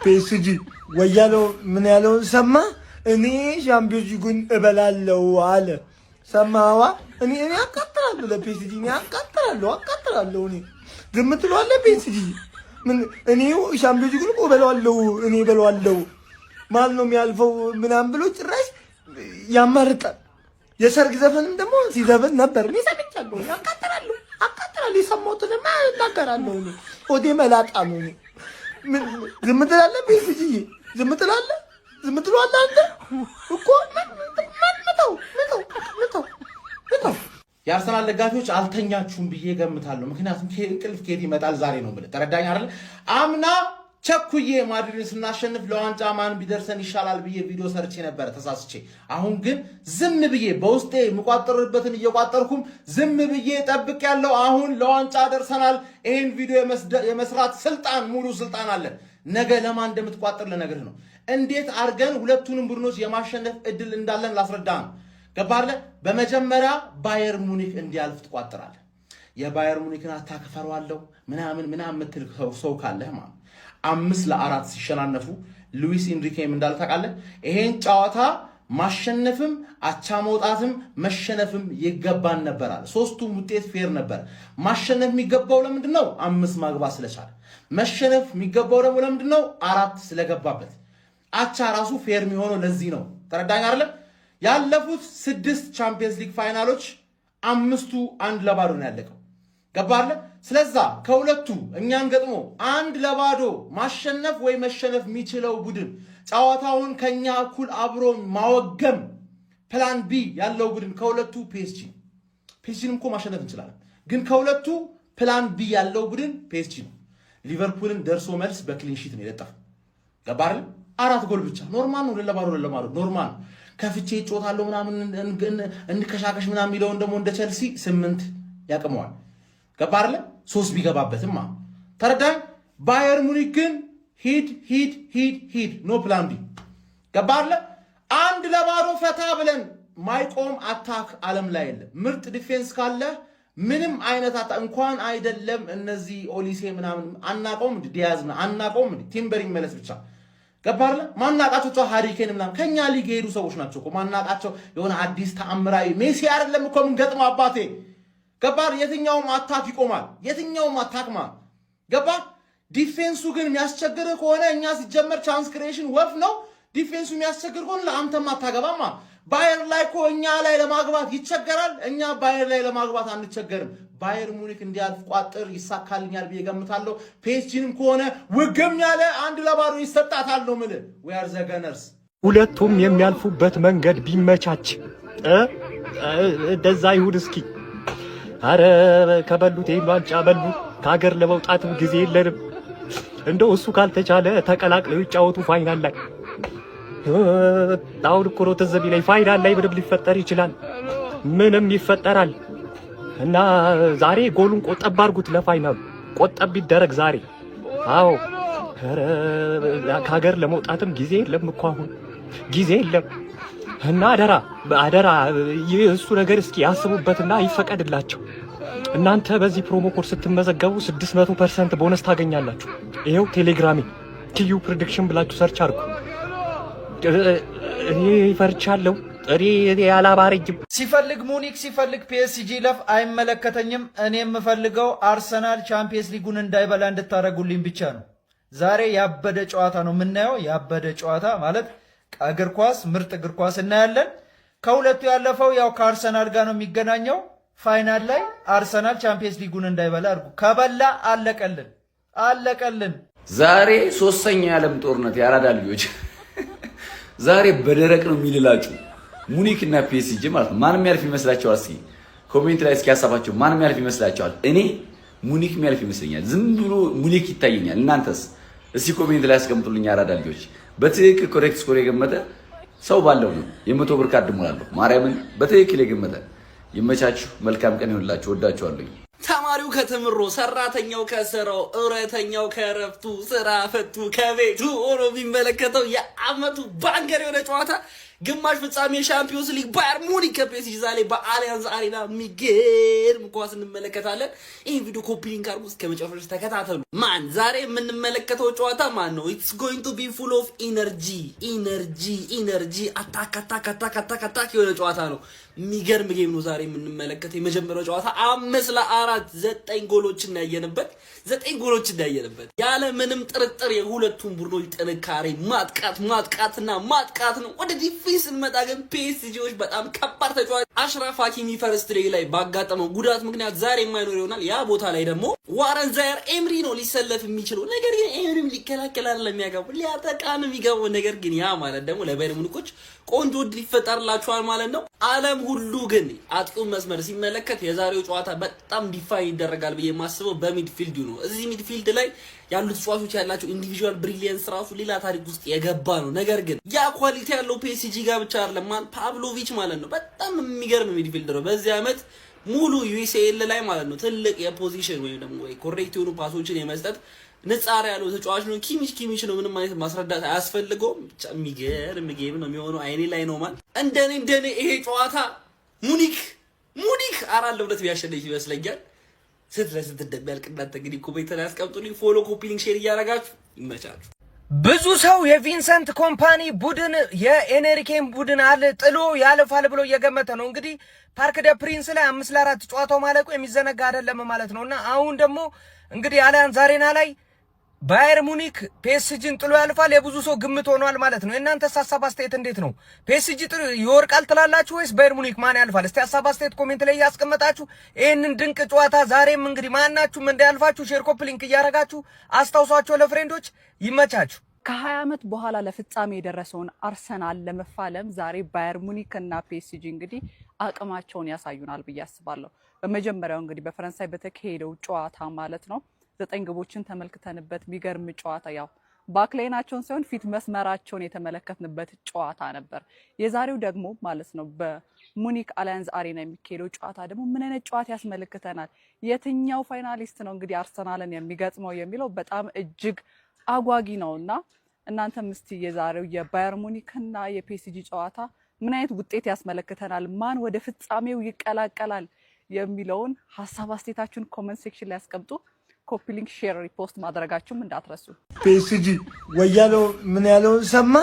ፒኤስጂ ወያለው ምን ያለውን ሰማ እኔ ሻምፒዮንስ ሊጉን እበላለሁ አለ ሰማዋ እኔ አቃጥላለሁ ለፒኤስጂ እኔ አቃጥላለሁ እኔ ዝም ትለዋለህ ፒኤስጂ ምን እኔ ሻምፒዮንስ ሊጉን እበላለሁ እኔ እበላለሁ ማን ነው የሚያልፈው ምናምን ብሎ ጭራሽ ያማርጣል የሰርግ ዘፈንም ደግሞ ሲዘፈን ነበር እኔ ሰምቻለሁ አቃጥላለሁ የሰማሁትንማ እናገራለሁ እኔ ሆዴ መላጣ ነው እኔ ዝም ትላለህ ፒኤስጂ ዝም ትላለህ አንተ እኮ ምተው የአርሰናል ደጋፊዎች አልተኛችሁም ብዬ ገምታለሁ። ምክንያቱም እንቅልፍ ከየት ይመጣል ዛሬ ነው ብለህ ተረዳኝ አይደል? አምና ቸኩዬ ማድሪድን ስናሸንፍ ለዋንጫ ማን ቢደርሰን ይሻላል ብዬ ቪዲዮ ሰርቼ ነበር ተሳስቼ። አሁን ግን ዝም ብዬ በውስጤ የምቋጠርበትን እየቋጠርኩም ዝም ብዬ ጠብቅ ያለው አሁን ለዋንጫ ደርሰናል። ይሄን ቪዲዮ የመስራት ሙሉ ስልጣን አለን። ነገ ለማን እንደምትቋጠር ልነግርህ ነው። እንዴት አድርገን ሁለቱንም ቡድኖች የማሸነፍ እድል እንዳለን ላስረዳ ነው። ገባለ? በመጀመሪያ ባየር ሙኒክ እንዲያልፍ ትቋጥራለህ። የባየር ሙኒክን አታከፈረዋለሁ ምናምን የምትል ሰው ካለህ ማለት 5-4 ሲሸናነፉ ሉዊስ ኢንሪኬም እንዳለ ታውቃለህ። ይሄን ጨዋታ ማሸነፍም አቻ መውጣትም መሸነፍም ይገባን ነበራል። ሶስቱም ውጤት ፌር ነበር። ማሸነፍ የሚገባው ለምንድን ነው? 5 ማግባት ስለቻለ። መሸነፍ የሚገባው ደግሞ ለምንድን ነው? 4 ስለገባበት። አቻ ራሱ ፌር የሚሆነው ለዚህ ነው። ተረዳኝ አይደለም? ያለፉት 6 ቻምፒየንስ ሊግ ፋይናሎች 5ቱ 1-0 ነው ያለቀው። ገባለ? ስለዛ ከሁለቱ እኛን ገጥሞ 1-0 ማሸነፍ ወይ መሸነፍ የሚችለው ቡድን ጨዋታውን ከኛ እኩል አብሮ ማወገም ፕላን ቢ ያለው ቡድን ከሁለቱ ፒኤስጂንም እኮ ማሸነፍ እንችላለን፣ ግን ከሁለቱ ፕላን ቢ ያለው ቡድን ፒኤስጂ ነው። ሊቨርፑልን ደርሶ መልስ በክሊንሺት ነው የለጠፈው። ገባለ? 4 ጎል ብቻ ኖርማል ነው። ለለባዶ ኖርማል ነው። ከፍቼ ጮታለሁ ምናምን እንከሻከሽ ምናምን የሚለውን ደግሞ እንደ ቸልሲ 8 ያቅመዋል። ገባርለ 3 ቢገባበትም ተረዳኝ። ባየር ሙኒክ ግን ሂድ ኖ ፕላን ቢ። ገባርለ 1-0 ፈታ ብለን ማይቆም አታክ ዓለም ላይ የለም። ምርጥ ዲፌንስ ካለ ምንም አይነት እንኳን አይደለም እነዚህ ኦሊሴ ምናምን አናቀውም፣ ዲያዝ አናቀውም፣ ቲምበር ይመለስ ብቻ። ገባርለ ማናቃቸው ሃሪኬን ምናምን ከኛ ሊግ የሄዱ ሰዎች ናቸው እኮ ማናቃቸው። የሆነ አዲስ ተአምራዊ ሜሲ አይደለም እኮ ምን ገጥሞ አባቴ። ገባር የትኛውም አታክ ይቆማል፣ የትኛውም አታክ ገባር። ዲፌንሱ ግን የሚያስቸግር ከሆነ እኛ ሲጀመር ቻንስ ክሬሽን ወፍ ነው። ዲፌንሱ የሚያስቸግር ከሆነ ለአንተም አታገባማ። ባየር ላይ እኮ እኛ ላይ ለማግባት ይቸገራል፣ እኛ ባየር ላይ ለማግባት አንቸገርም። ባየር ሙኒክ እንዲያልፍ ቋጥር ይሳካልኛል ብዬ ገምታለሁ። ፒኤስጂንም ከሆነ ውግም ያለ 1-0 ይሰጣታል ነው የምልህ። we are the gunners። ሁለቱም የሚያልፉበት መንገድ ቢመቻች እንደዛ ይሁን እስኪ። አረ ከበሉት ዋንጫ በሉ። ከሀገር ለመውጣትም ጊዜ የለንም። እንደው እሱ ካልተቻለ ተቀላቅለው ይጫወቱ ፋይናል ላይ። አሁን እኮ ነው ትዝ ቢለኝ ፋይናል ላይ ምንም ሊፈጠር ይችላል፣ ምንም ይፈጠራል። እና ዛሬ ጎሉን ቆጠብ አድርጉት፣ ለፋይናሉ ቆጠብ ቢደረግ ዛሬ። አዎ ከሀገር ለመውጣትም ጊዜ የለም እኮ አሁን ጊዜ የለም። እና አደራ እሱ ነገር እስኪ ያስቡበትና ይፈቀድላቸው። እናንተ በዚህ ፕሮሞ ኮድ ስትመዘገቡ 600% ቦነስ ታገኛላችሁ። ይሄው ቴሌግራሜ ቲዩ ፕሬዲክሽን ብላችሁ ሰርች አድርጉ። እኔ ፈርቻለሁ። እኔ ያላባረጅም ሲፈልግ ሙኒክ ሲፈልግ ፒኤስጂ ለፍ አይመለከተኝም። እኔ የምፈልገው አርሰናል ቻምፒየንስ ሊጉን እንዳይበላ እንድታረጉልኝ ብቻ ነው። ዛሬ ያበደ ጨዋታ ነው የምናየው። ያበደ ጨዋታ ማለት እግር ኳስ፣ ምርጥ እግር ኳስ እናያለን። ከሁለቱ ያለፈው ያው ከአርሰናል ጋር ነው የሚገናኘው። ፋይናል ላይ አርሰናል ቻምፒየንስ ሊጉን እንዳይበላ አድርጉ። ከበላ አለቀልን። ዛሬ 3ኛ የዓለም ጦርነት ያራዳ ልጆች ዛሬ በደረቅ ነው የሚልላችሁ። ሙኒክ እና ፒኤስጂ ማለት ነው። ማንም ያልፍ ይመስላችኋል? እስኪ ኮሜንት ላይ እስኪ ያሳባችሁ። ማንም ያልፍ ይመስላችኋል? እኔ ሙኒክ የሚያልፍ ይመስለኛል። ዝም ብሎ ሙኒክ ይታየኛል። እናንተስ? እስኪ ኮሜንት ላይ አስቀምጡልኝ። ያራዳ ልጆች በትክክል ኮሬክት ስኮር የገመተ ሰው ባለው ነው የ100 ብር ካርድ ሞላለሁ። ማርያምን በትክክል የገመተ ይመቻችሁ። መልካም ቀን ይሁንላችሁ። ወዳችኋለሁ። ተማሪው ከትምሮ፣ ሰራተኛው ከስራው፣ እረተኛው ከረፍቱ፣ ስራ ፈቱ ከቤቱ ሆኖ የሚመለከተው የአመቱ ባንገር የሆነ ጨዋታ ግማሽ ፍጻሜ ሻምፒዮንስ ሊግ ባየር ሙኒክ ከፒኤስጂ ዛሬ በአሊያንዝ አሬና የሚገርም ኳስ እንመለከታለን። ይሄን ቪዲዮ ኮፒ ሊንክ አድርጉ እስከ መጨረሻው ተከታተሉ። ማን ዛሬ የምንመለከተው ጨዋታ ማን ነው? ኢትስ ጎይንግ ቱ ቢ ፉል ኦፍ ኢነርጂ አታክ የሆነ ጨዋታ ነው። የሚገርም ጌም ነው ዛሬ የምንመለከተው። የመጀመሪያው ጨዋታ 5-4 9 ጎሎችን ያየንበት ያለ ምንም ጥርጥር የሁለቱም ቡድኖች ጥንካሬ ማጥቃትና ማጥቃት ነው። ወደ ዲፌንስ እንመጣ ግን ፒኤስጂዎች በጣም ከባድ ተጫዋች አሽራፍ ሀኪሚ ፈርስት ሌግ ላይ ባጋጠመው ጉዳት ምክንያት ዛሬ የማይኖር ይሆናል። ያ ቦታ ላይ ደግሞ ዋረን ዛየር ኤምሪ ነው ሊሰለፍ የሚችለው። ነገር ግን ኤምሪም ሊከላከል አይደለም የሚያገባው ሊያጠቃ ነው የሚገባው። ነገር ግን ያ ማለት ደግሞ ለባየር ሙኒኮች ቆንጆ ድል ይፈጠርላቸዋል ማለት ነው። ዓለም ሁሉ ግን አጥቂውን መስመር ሲመለከት የዛሬው ጨዋታ በጣም ዲፋይን ይደረጋል ብዬ የማስበው በሚድፊልዱ ነው። እዚህ ሚድፊልድ ላይ ያሉት ተጫዋቾች ያላቸው ኢንዲቪጁዋል ብሪሊየንስ ራሱ ሌላ ታሪክ ውስጥ የገባ ነው። ነገር ግን ያ ኳሊቲ ያለው ፒኤስጂ ጋር ብቻ አይደለም ፓቭሎቪች ማለት ነው በጣም የሚገርም ሚድፊልድ ነው። በዚህ ዓመት ሙሉ ዩሲኤል ላይ ማለት ነው ትልቅ የፖዚሽን ወይም ደግሞ ኮሬክት የሆኑ ፓሶችን የመስጠት ንጻር ያለው ተጫዋች ነው። ኪሚች ነው። ምንም አይነት ማስረዳት አያስፈልገውም። ብቻ የሚገርም ጌም ነው የሚሆነው። አይኔ ላይ ነው ማለት እንደኔ ይሄ ጨዋታ ሙኒክ 4-2 ቢያሸንፍ ይመስለኛል። ስንት እንደሚያልቅ እናንተ እንግዲህ ኮሜንት ላይ አስቀምጡልኝ። ፎሎ፣ ኮፒ ሊንክ፣ ሼር እያደረጋችሁ ይመቻችሁ። ብዙ ሰው የቪንሰንት ኮምፓኒ ቡድን የኤንሪኬን ቡድን ጥሎ ያለፋል ብሎ እየገመተ ነው። እንግዲህ ፓርክ ደ ፕሪንስ ላይ 5-4 ጨዋታው ማለቁ የሚዘነጋ አይደለም ማለት ነውና አሁን ደግሞ እንግዲህ አሊያንዝ አሬና ላይ ባየር ሙኒክ ፒኤስጂን ጥሎ ያልፋል የብዙ ሰው ግምት ሆኗል ማለት ነው። እናንተ ሐሳብ አስተያየት እንዴት ነው? ፒኤስጂ ጥሎ ይወርቃል ትላላችሁ ወይስ ባየር ሙኒክ ማን ያልፋል? እስቲ ሐሳብ አስተያየት ኮሜንት ላይ ያስቀምጣችሁ። ይሄንን ድንቅ ጨዋታ ዛሬም እንግዲህ ማናችሁም እንዳያልፋችሁ ሼር ኮፒ ሊንክ እያረጋችሁ አስታውሷቸው ለፍሬንዶች። ይመቻችሁ። ከ20 ዓመት በኋላ ለፍጻሜ የደረሰውን አርሰናል ለመፋለም ዛሬ ባየር ሙኒክ እና ፒኤስጂ እንግዲህ አቅማቸውን ያሳዩናል ብዬ አስባለሁ። በመጀመሪያው እንግዲህ በፈረንሳይ በተካሄደው ጨዋታ ማለት ነው 9 ግቦችን ተመልክተንበት የሚገርም ጨዋታ ያው ባክላይናቸውን ሳይሆን ፊት መስመራቸውን የተመለከትንበት ጨዋታ ነበር። የዛሬው ደግሞ ማለት ነው በሙኒክ አሊያንዝ አሬና የሚካሄደው ጨዋታ ደግሞ ምን አይነት ጨዋታ ያስመለክተናል? የትኛው ፋይናሊስት ነው እንግዲህ አርሰናልን የሚገጥመው የሚለው በጣም እጅግ አጓጊ ነውና እናንተም እስቲ የዛሬው የባየር ሙኒክና የፒኤስጂ ጨዋታ ምን አይነት ውጤት ያስመለክተናል? ማን ወደ ፍጻሜው ይቀላቀላል የሚለውን ሐሳብ አስተያየታችሁን ኮሜንት ሴክሽን ላይ አስቀምጡ። ኮፒ ሊንክ፣ ሼር፣ ሪፖስት ማድረጋችሁም እንዳትረሱ። ፒኤስጂ ወያለው ምን ያለውን ሰማ?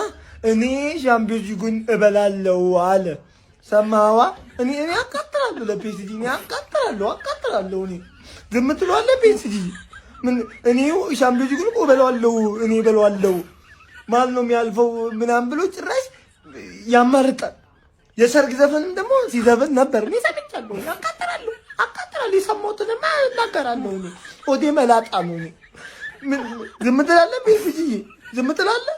እኔ ሻምፒዮንስ ሊጉን እበላለሁ አለ። ሰማዋ? እኔ አቃጥላለሁ ለፒኤስጂ እኔ አቃጥላለሁ እኔ ዝም ትለዋለህ ፒኤስጂ ምን እኔ ሻምፒዮንስ ሊጉን እበላለሁ ማን ነው የሚያልፈው ምናምን ብሎ ጭራሽ ያማርጣል። የሰርግ ዘፈንም ደግሞ ሲዘፍን ነበር። እኔ ሰምቻለሁ። አቃጥላለሁ የሰማሁትንማ እናገራለሁ። ኦዴ መላጣ ነው። ዝም ትላለህ ፒኤስጂ ዝም ትላለህ።